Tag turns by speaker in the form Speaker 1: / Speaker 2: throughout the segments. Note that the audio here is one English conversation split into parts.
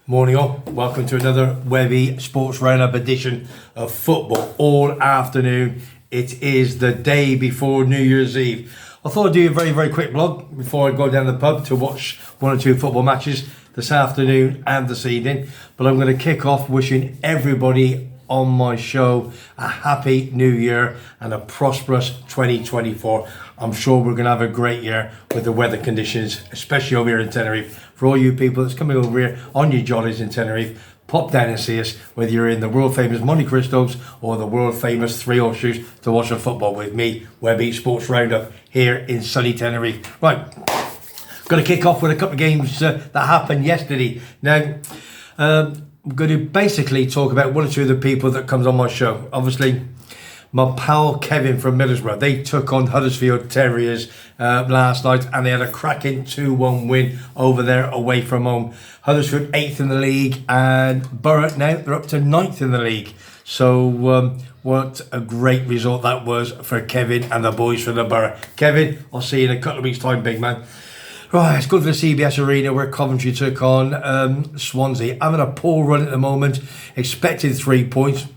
Speaker 1: Morning all, welcome to another Webby Sports Roundup edition of football all afternoon. It is the day before New Year's Eve. I thought I'd do a very quick vlog before I go down the pub to watch one or two football matches this afternoon and this evening. But I'm going to kick off wishing everybody on my show a happy new year and a prosperous 2024. I'm sure we're going to have a great year with the weather conditions, especially over here in Tenerife. For all you people that's coming over here on your jollies in Tenerife, pop down and see us, whether you're in the world famous Monte Cristos or the world famous Three Horseshoes, to watch some football with me, WEBBY'S Sports Roundup here in sunny Tenerife. Right, going to kick off with a couple of games that happened yesterday. Now, I'm going to basically talk about one or two of the people that comes on my show. Obviously, my pal Kevin from Middlesbrough, they took on Huddersfield Terriers last night and they had a cracking 2-1 win over there away from home. Huddersfield 8th in the league and Borough now they're up to 9th in the league. So what a great result that was for Kevin and the boys from the Borough. Kevin, I'll see you in a couple of weeks' time, big man. Right, let's go to the CBS Arena where Coventry took on Swansea. Having a poor run at the moment, expected 3 points.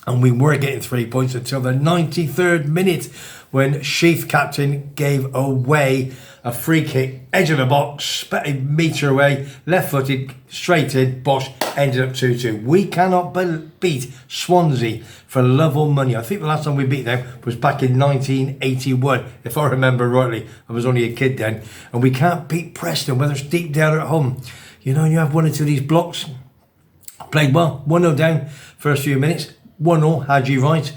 Speaker 1: And we were getting 3 points until the 93rd minute when Sheath captain gave away a free kick, edge of the box, a metre away, left-footed, straight in, Bosch, ended up 2-2. We cannot beat Swansea for love or money. I think the last time we beat them was back in 1981, if I remember rightly. I was only a kid then. And we can't beat Preston, whether it's deep down at home. You know, you have one or two of these blocks. Played well, 1-0 down first few minutes. 1-0, had you right.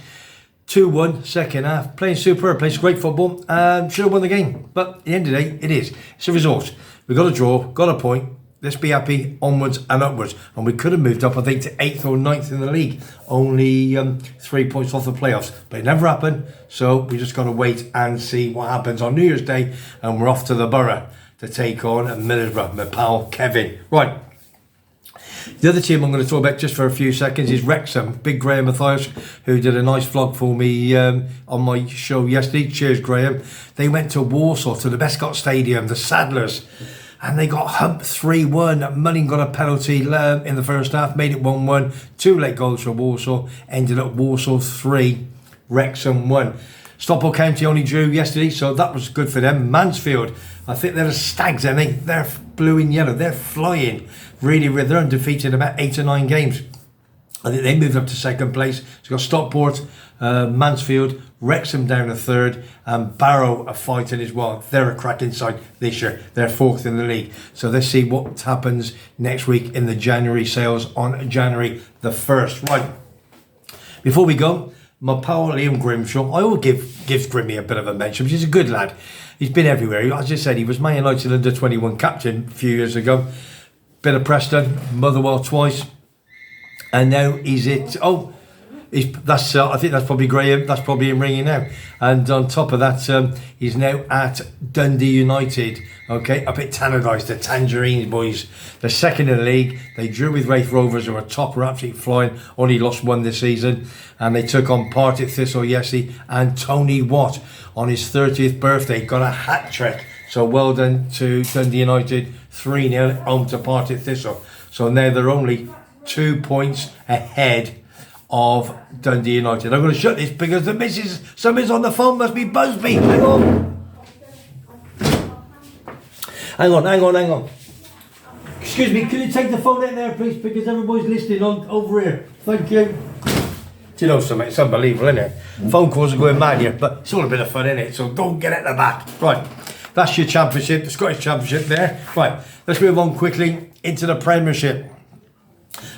Speaker 1: 2-1, second half. Playing superb, plays great football. Should have won the game. But at the end of the day, it is. It's a result. We got a draw, got a point. Let's be happy, onwards and upwards. And we could have moved up, I think, to 8th or 9th in the league. Only 3 points off the playoffs. But it never happened. So we just got to wait and see what happens on New Year's Day. And we're off to the Borough to take on Middlesbrough, my pal Kevin. Right. The other team I'm going to talk about just for a few seconds is Wrexham. Big Graham Matthias, who did a nice vlog for me on my show yesterday. Cheers, Graham. They went to Warsaw, to the Bescott Stadium, the Saddlers, and they got humped 3-1. Mulling got a penalty in the first half, made it 1-1. 2 late goals for Warsaw, ended up Warsaw 3, Wrexham 1. Stockport County only drew yesterday, so that was good for them. Mansfield, I think they're the Stags, I think. They're blue and yellow. They're flying. Really, they're undefeated in about 8 or 9 games. I think they moved up to second place. So you've got Stockport, Mansfield, Wrexham down to third, and Barrow are fighting as well. They're a cracking side this year. They're 4th in the league. So let's see what happens next week in the January sales on January the 1st. Right, before we go, my pal Liam Grimshaw, I will give Grimmy a bit of a mention, because he's a good lad. He's been everywhere. As I said, he was Man United under 21 captain a few years ago. Bit of Preston, Motherwell twice, and now he's at. That's I think that's probably Graham. That's probably him ringing now. And on top of that, he's now at Dundee United. Okay, up at Tannadice, the Tangerines boys. They're second in the league. They drew with Wraith Rovers, who are top, are absolutely flying. Only lost 1 this season, and they took on Partick Thistle yesterday. And Tony Watt on his 30th birthday got a hat trick. So well done to Dundee United. 3-0 home to Partick Thistle. So now they're only 2 points ahead of Dundee United. I'm going to shut this because the missus, somebody's on the phone, must be Busby. Hang on. Excuse me, can you take the phone out there, please? Because everybody's listening on over here. Thank you. Do you know something? It's unbelievable, isn't it? Phone calls are going mad here, but it's all a bit of fun, isn't it? So don't get at the back. Right. That's your championship, the Scottish Championship there. Right, let's move on quickly into the Premiership.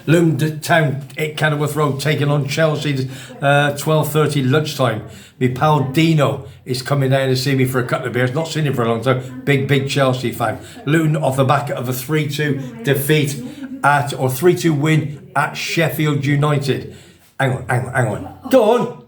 Speaker 1: Luton Town at Kenilworth Road taking on Chelsea 12:30 lunchtime. My pal Dino is coming down to see me for a couple of beers. Not seen him for a long time. Big Chelsea fan. Luton off the back of a 3-2 defeat or 3-2 win at Sheffield United. Hang on. Dawn?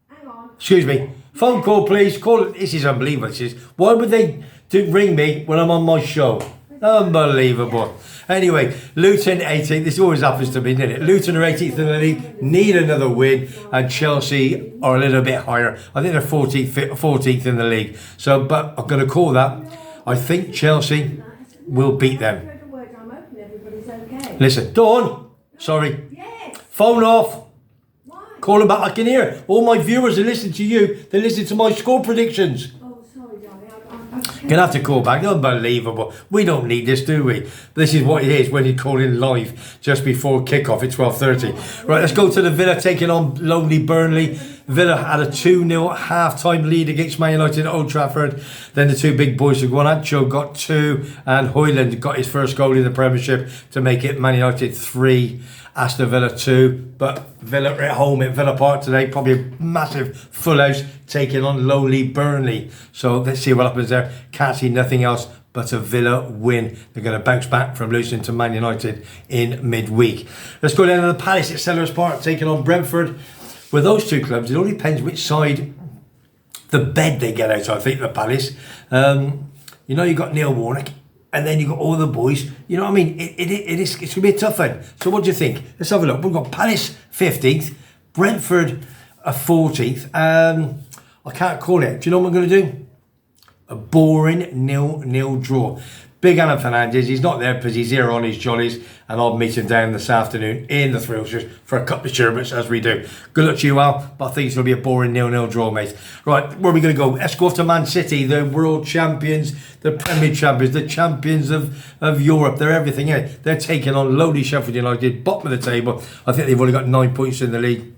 Speaker 1: Hang on. Excuse me. Phone call, please. Call it. This is unbelievable. This is. Why would they ring me when I'm on my show? Unbelievable. Anyway, Luton 18th. This always happens to me, doesn't it? Luton are 18th in the league, need another win, and Chelsea are a little bit higher. I think they're 14th in the league. So, but I'm going to call that. I think Chelsea will beat them.
Speaker 2: okay.
Speaker 1: Listen, Dawn. Sorry.
Speaker 2: Yes.
Speaker 1: Phone off.
Speaker 2: Why?
Speaker 1: Call them back. I can hear. All my viewers are listening to you. They listen to my score predictions.
Speaker 2: Oh, sorry, darling. I'm
Speaker 1: Gonna have to call back. Unbelievable. We don't need this, do we? This is what it is when you call in live just before kickoff at 12:30. Right, let's go to the Villa taking on lonely Burnley. Villa had a 2-0 half-time lead against Man United at Old Trafford. Then the two big boys, Guanacho got 2 and Hoyland got his first goal in the Premiership to make it Man United 3, Aston Villa 2. But Villa are at home at Villa Park today, probably a massive full house taking on lonely Burnley. So let's see what happens there. Can't see nothing else but a Villa win. They're going to bounce back from losing to Man United in midweek. Let's go down to the Palace at Sellers Park taking on Brentford. With those two clubs, it all depends which side the bed they get out of. I think the Palace. You know, you got Neil Warnock, and then you got all the boys. You know what I mean? It's going to be a tough one. So what do you think? Let's have a look. We've got Palace 15th, Brentford 14th. I can't call it. Do you know what I'm going to do? A boring 0-0 draw. Big Alan Fernandez, he's not there because he's here on his jollies, and I'll meet him down this afternoon in the Thrills for a couple of sherbets as we do. Good luck to you, Al, but I think it's going to be a boring 0-0 draw, mate. Right, where are we going to go? Let's go off to Man City, the world champions, the Premier champions, the champions of Europe. They're everything, yeah. They're taking on lowly Sheffield United, bottom of the table. I think they've only got 9 points in the league.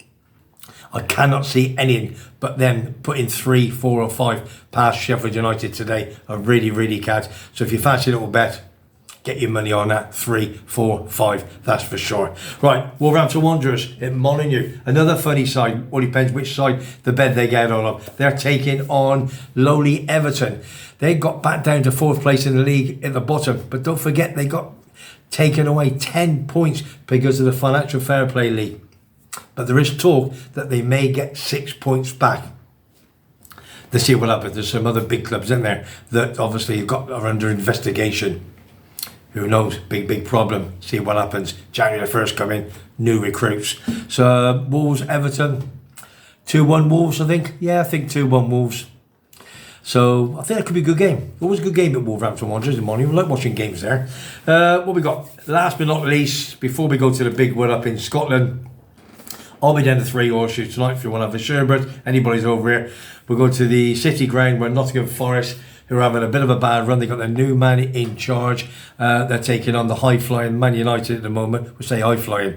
Speaker 1: I cannot see anything but them putting 3, 4 or 5 past Sheffield United today. I really, really can't. So if you fancy a little bet, get your money on that. 3, 4, 5, that's for sure. Right, Wolverhampton Wanderers at Molineux. Another funny side. All depends which side the bed they get on. They're taking on lowly Everton. They got back down to 4th place in the league at the bottom. But don't forget, they got taken away 10 points because of the Financial Fair Play League. But there is talk that they may get 6 points back. Let's see what happens. There's some other big clubs in there that obviously are under investigation. Who knows? Big problem. See what happens. January the 1st coming, new recruits. So Wolves, Everton, 2-1 Wolves, I think. Yeah, I think 2-1 Wolves. So I think that could be a good game. Always a good game at Wolverhampton Wanderers in the morning. We like watching games there. What we got? Last but not least, before we go to the big one up in Scotland, I'll be down to 3 Horseshoes tonight if you want to have a sherbet. Anybody's over here. We'll go to the City Ground where Nottingham Forest, who are having a bit of a bad run. They've got their new man in charge. They're taking on the high-flying Man United at the moment. We say high-flying.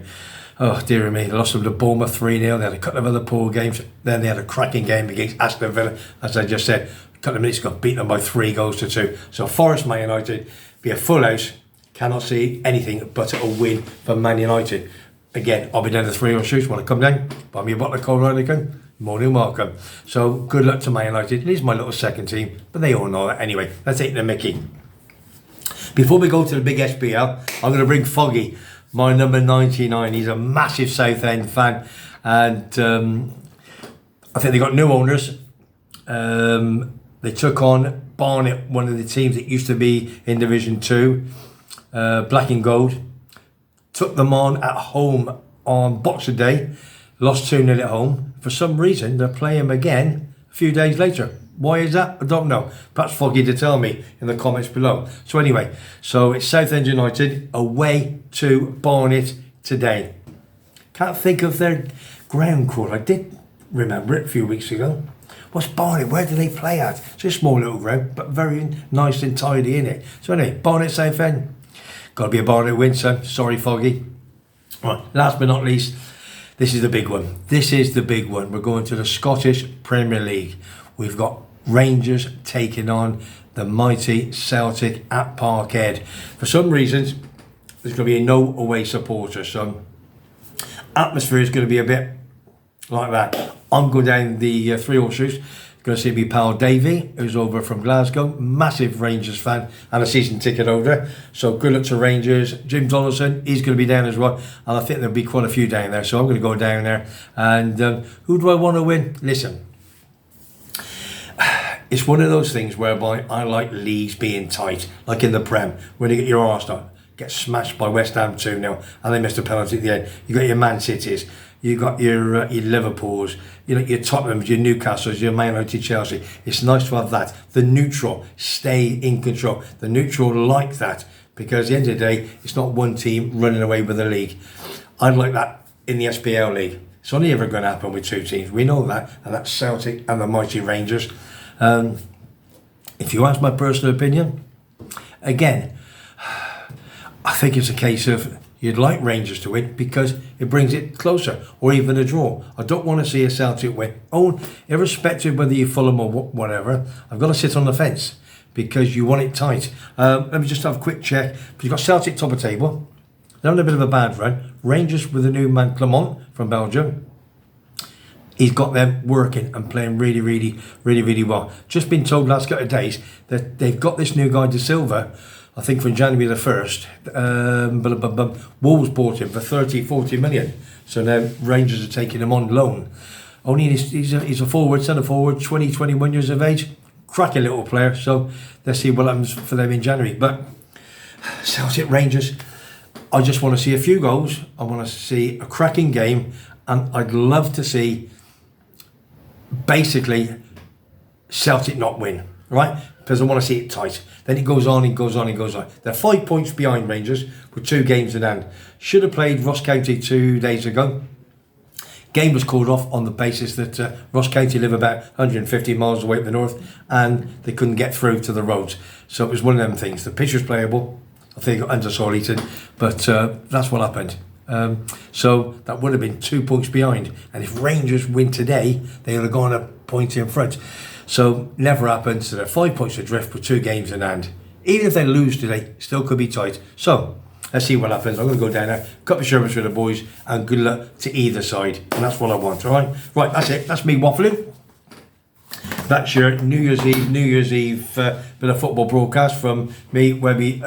Speaker 1: Oh, dear me. They lost them to Bournemouth 3-0. They had a couple of other poor games. Then they had a cracking game against Aston Villa, as I just said. A couple of minutes ago, beaten them by 3-2. So Forest, Man United, be a full house. Cannot see anything but a win for Man United. Again, I'll be down to 3 Horseshoes. Want to come down? Buy me a bottle of cold Heineken? More than welcome. So good luck to Man United. It is my little second team, but they all know that anyway. Let's take the mickey. Before we go to the big SPL, I'm going to bring Foggy, my number 99. He's a massive Southend fan, and I think they got new owners. They took on Barnet, one of the teams that used to be in Division 2, Black and Gold. Took them on at home on Boxing Day, lost 2-0 at home. For some reason, they're playing them again a few days later. Why is that? I don't know. Perhaps Foggy to tell me in the comments below. So anyway, so it's Southend United away to Barnet today. Can't think of their ground call. I did remember it a few weeks ago. What's Barnet? Where do they play at? It's a small little ground, but very nice and tidy in it. So anyway, Barnet Southend. Got to be a Barnet win, son. Sorry, Foggy. Right, last but not least, this is the big one. This is the big one. We're going to the Scottish Premier League. We've got Rangers taking on the mighty Celtic at Parkhead. For some reasons, there's going to be no away supporters, so atmosphere is going to be a bit like that. I'm going down the 3 Horseshoes. Going to see me pal Davey, who's over from Glasgow, massive Rangers fan and a season ticket holder. So good luck to Rangers. Jim Donaldson, he's going to be down as well, and I think there'll be quite a few down there. So I'm going to go down there. And who do I want to win? Listen, it's one of those things whereby I like leagues being tight, like in the Prem, when you get your Arsenal get smashed by West Ham 2-0 and they missed a penalty at the end. You got your Man Cities. You got your Liverpools, your Tottenhams, your Newcastles, your Man United, Chelsea. It's nice to have that. The neutral stay in control. The neutral like that because at the end of the day, it's not one team running away with the league. I'd like that in the SPL league. It's only ever going to happen with two teams. We know that, and that's Celtic and the mighty Rangers. If you ask my personal opinion, again, I think it's a case of you'd like Rangers to win because it brings it closer, or even a draw. I don't want to see a Celtic win. Oh, irrespective whether you follow them or whatever, I've got to sit on the fence because you want it tight. Let me just have a quick check. You've got Celtic top of table. They're having a bit of a bad run. Rangers with a new man, Clement from Belgium. He's got them working and playing really well. Just been told last couple of days that they've got this new guy, De Silva, I think from January the 1st. Wolves bought him for 30-40 million. So now Rangers are taking him on loan. Only he's a forward, centre forward, 21 years of age. Cracking little player. So let's see what happens for them in January. But Celtic Rangers, I just want to see a few goals. I want to see a cracking game. And I'd love to see basically Celtic not win, right? Because I want to see it tight. Then it goes on. They're 5 points behind Rangers with 2 games in hand. Should have played Ross County 2 days ago. Game was called off on the basis that Ross County live about 150 miles away up the north and they couldn't get through to the roads. So it was one of them things. The pitch was playable. I think it got under-soil heated, but that's what happened. So that would have been 2 points behind, and if Rangers win today, they would have gone a point in front. So never happened. So they're 5 points adrift with 2 games in hand. Even if they lose today, still could be tight. So let's see what happens. I'm going to go down there, cup of sherbets for the boys, and good luck to either side. And that's what I want. All right, right. That's it. That's me waffling. That's your New Year's Eve bit of football broadcast from me, Webby,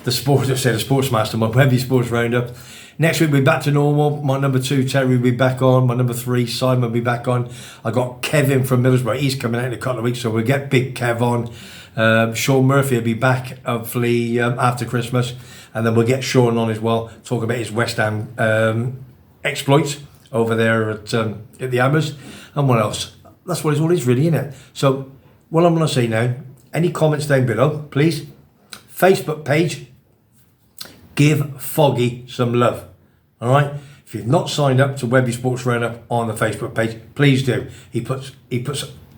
Speaker 1: the sports master, my Webby Sports Roundup. Next week we'll be back to normal. My number 2, Terry, will be back on. My number 3, Simon, will be back on. I got Kevin from Middlesbrough. He's coming out in a couple of weeks, so we'll get Big Kev on. Sean Murphy will be back, hopefully, after Christmas. And then we'll get Sean on as well, talk about his West Ham exploits over there at the Hammers. And what else? That's what it's all is really, isn't it? So what I'm going to say now, any comments down below, please. Facebook page, give Foggy some love. All right? If you've not signed up to Webby Sports Roundup on the Facebook page, please do. He puts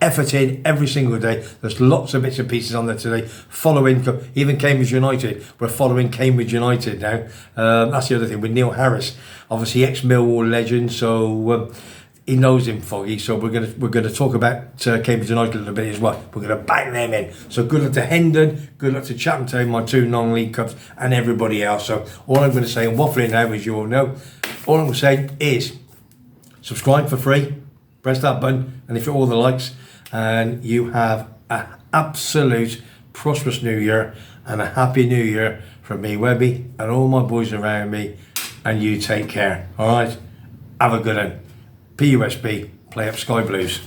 Speaker 1: effort in every single day. There's lots of bits and pieces on there today. Following, even Cambridge United. We're following Cambridge United now. That's the other thing with Neil Harris, obviously ex-Millwall legend. So he knows him, Foggy. So we're gonna talk about Cambridge United a little bit as well. We're gonna bang them in. So good luck to Hendon, good luck to Chatham Town, my 2 non-league clubs, and everybody else. So all I'm going to say, I'm waffling now, as you all know. All I'm going to say is subscribe for free, press that button, and if you're all the likes, and you have an absolute prosperous New Year and a happy New Year from me, Webby, and all my boys around me. And you take care. All right, have a good one. PUSB, play up Sky Blues.